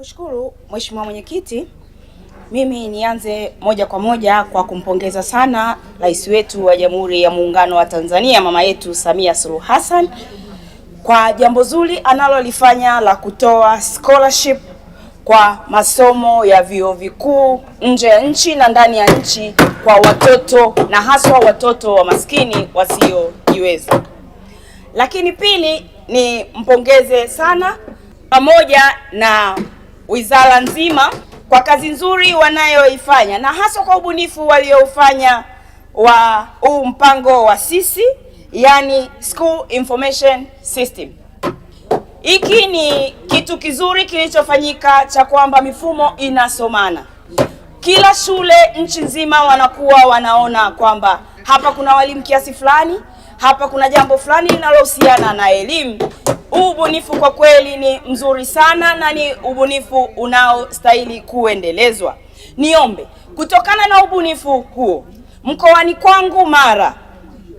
Nikushukuru Mheshimiwa Mwenyekiti. Mimi nianze moja kwa moja kwa kumpongeza sana Rais wetu wa Jamhuri ya Muungano wa Tanzania, mama yetu Samia Suluhu Hassan, kwa jambo zuri analolifanya la kutoa scholarship kwa masomo ya vyuo vikuu nje ya nchi na ndani ya nchi kwa watoto na haswa watoto wa maskini wasiojiweza. Lakini pili, ni mpongeze sana pamoja na wizara nzima kwa kazi nzuri wanayoifanya na hasa kwa ubunifu waliofanya wa huu mpango wa sisi, yani School Information System. Hiki ni kitu kizuri kilichofanyika cha kwamba mifumo inasomana. Kila shule nchi nzima wanakuwa wanaona kwamba hapa kuna walimu kiasi fulani, hapa kuna jambo fulani linalohusiana na elimu. Ubunifu kwa kweli ni mzuri sana na ni ubunifu unaostahili kuendelezwa. Niombe kutokana na ubunifu huo, mkoani kwangu Mara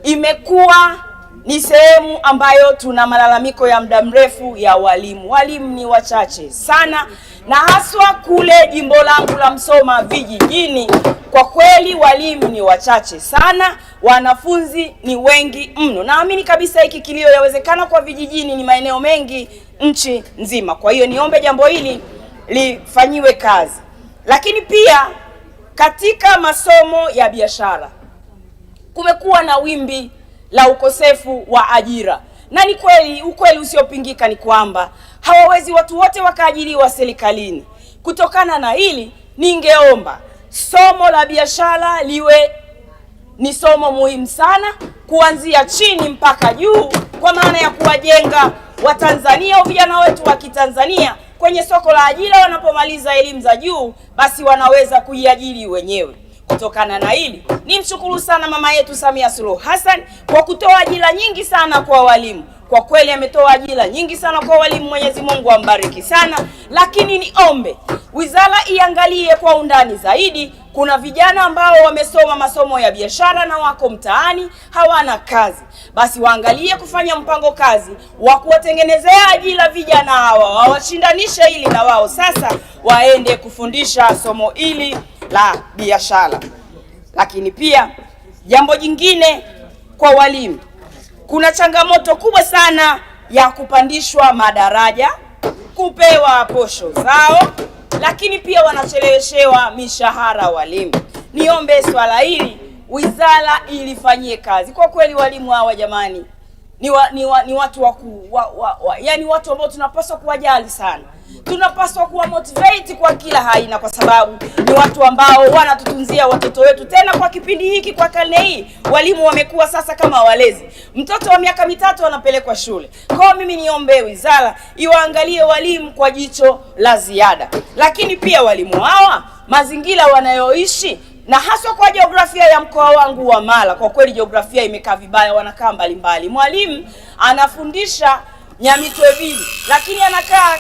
imekuwa ni sehemu ambayo tuna malalamiko ya muda mrefu ya walimu. Walimu ni wachache sana, na haswa kule jimbo langu la Msoma vijijini, kwa kweli walimu ni wachache sana, wanafunzi ni wengi mno. Naamini kabisa hiki kilio yawezekana kwa vijijini ni maeneo mengi nchi nzima. Kwa hiyo niombe jambo hili lifanyiwe kazi. Lakini pia katika masomo ya biashara kumekuwa na wimbi la ukosefu wa ajira. Na ni kweli, ukweli usiopingika ni kwamba hawawezi watu wote wakaajiriwa serikalini. Kutokana na hili, ningeomba somo la biashara liwe ni somo muhimu sana kuanzia chini mpaka juu, kwa maana ya kuwajenga Watanzania au vijana wetu wa Kitanzania kwenye soko la ajira. Wanapomaliza elimu za juu, basi wanaweza kujiajiri wenyewe. Kutokana na hili, nimshukuru sana mama yetu Samia Suluhu Hassan kwa kutoa ajira nyingi sana kwa walimu. Kwa kweli ametoa ajira nyingi sana kwa walimu, Mwenyezi Mungu ambariki sana. Lakini niombe wizara iangalie kwa undani zaidi. Kuna vijana ambao wamesoma masomo ya biashara na wako mtaani hawana kazi, basi waangalie kufanya mpango kazi wa kuwatengenezea ajira vijana hawa, wawashindanishe ili na wao sasa waende kufundisha somo hili la biashara. Lakini pia jambo jingine kwa walimu, kuna changamoto kubwa sana ya kupandishwa madaraja, kupewa posho zao, lakini pia wanacheleweshewa mishahara walimu. Niombe swala hili wizara ilifanyie kazi. Kwa kweli walimu hawa jamani ni watu yani watu ambao tunapaswa kuwajali sana. Tunapaswa kuwa motivate kwa kila aina, kwa sababu ni watu ambao wanatutunzia watoto wetu. Tena kwa kipindi hiki, kwa karne hii, walimu wamekuwa sasa kama walezi. Mtoto wa miaka 3 anapelekwa shule. Kwa mimi niombe wizara iwaangalie walimu kwa jicho la ziada. Lakini pia walimu hawa mazingira wanayoishi, na haswa kwa jiografia ya mkoa wangu wa Mara, kwa kweli jiografia imekaa vibaya, wanakaa mbalimbali. Mwalimu anafundisha Nyamitwevili, lakini anakaa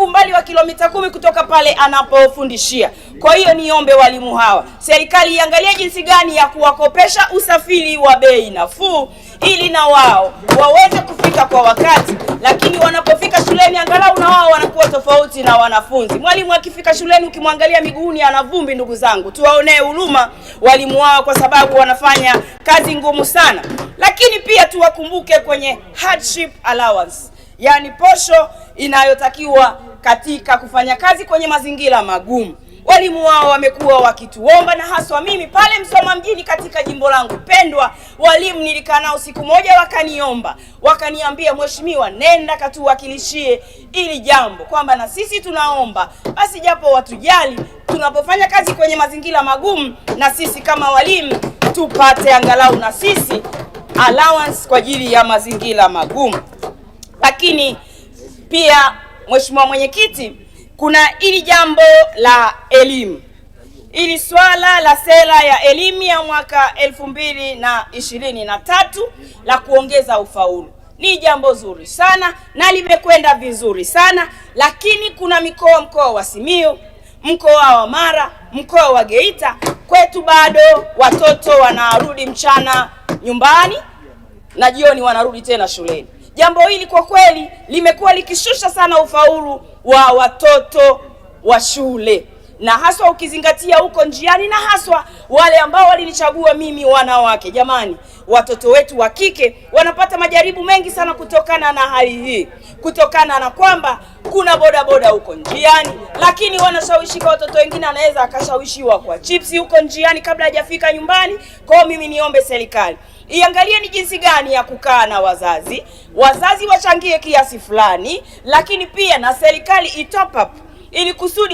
mbali wa kilomita 10 kutoka pale anapofundishia. Kwa hiyo niombe walimu hawa, serikali iangalie jinsi gani ya kuwakopesha usafiri wa bei nafuu ili na wao waweze kufika kwa wakati. Lakini wanapofika shuleni angalau na wao wanakuwa tofauti na wanafunzi. Mwalimu akifika shuleni ukimwangalia miguuni ana vumbi, ndugu zangu, tuwaonee huruma walimu wao kwa sababu wanafanya kazi ngumu sana. Lakini pia tuwakumbuke kwenye hardship allowance, yani posho inayotakiwa katika kufanya kazi kwenye mazingira magumu. Walimu wao wamekuwa wakituomba, na haswa mimi pale Msoma mjini katika jimbo langu pendwa, walimu nilikaa nao siku moja wakaniomba, wakaniambia, mheshimiwa, nenda katuwakilishie ili jambo kwamba na sisi tunaomba basi japo watujali tunapofanya kazi kwenye mazingira magumu, na sisi kama walimu tupate angalau na sisi allowance kwa ajili ya mazingira magumu. Lakini pia Mheshimiwa Mwenyekiti, kuna ili jambo la elimu, ili swala la sera ya elimu ya mwaka 2023 la kuongeza ufaulu ni jambo zuri sana na limekwenda vizuri sana. Lakini kuna mkoa wa Simiyu, mkoa wa Mara, mkoa wa Geita, kwetu bado watoto wanarudi mchana nyumbani na jioni wanarudi tena shuleni. Jambo hili kwa kweli limekuwa likishusha sana ufaulu wa watoto wa shule, na haswa ukizingatia huko njiani, na haswa wale ambao walinichagua mimi, wanawake. Jamani, watoto wetu wa kike wanapata majaribu mengi sana kutokana na hali hii, kutokana na kwamba kuna bodaboda huko njiani, lakini wanashawishika. Watoto wengine anaweza akashawishiwa kwa chipsi huko njiani kabla hajafika nyumbani. Kwa mimi niombe serikali iangalie ni jinsi gani ya kukaa na wazazi wachangie kiasi fulani, lakini pia na serikali itop up ili kusudi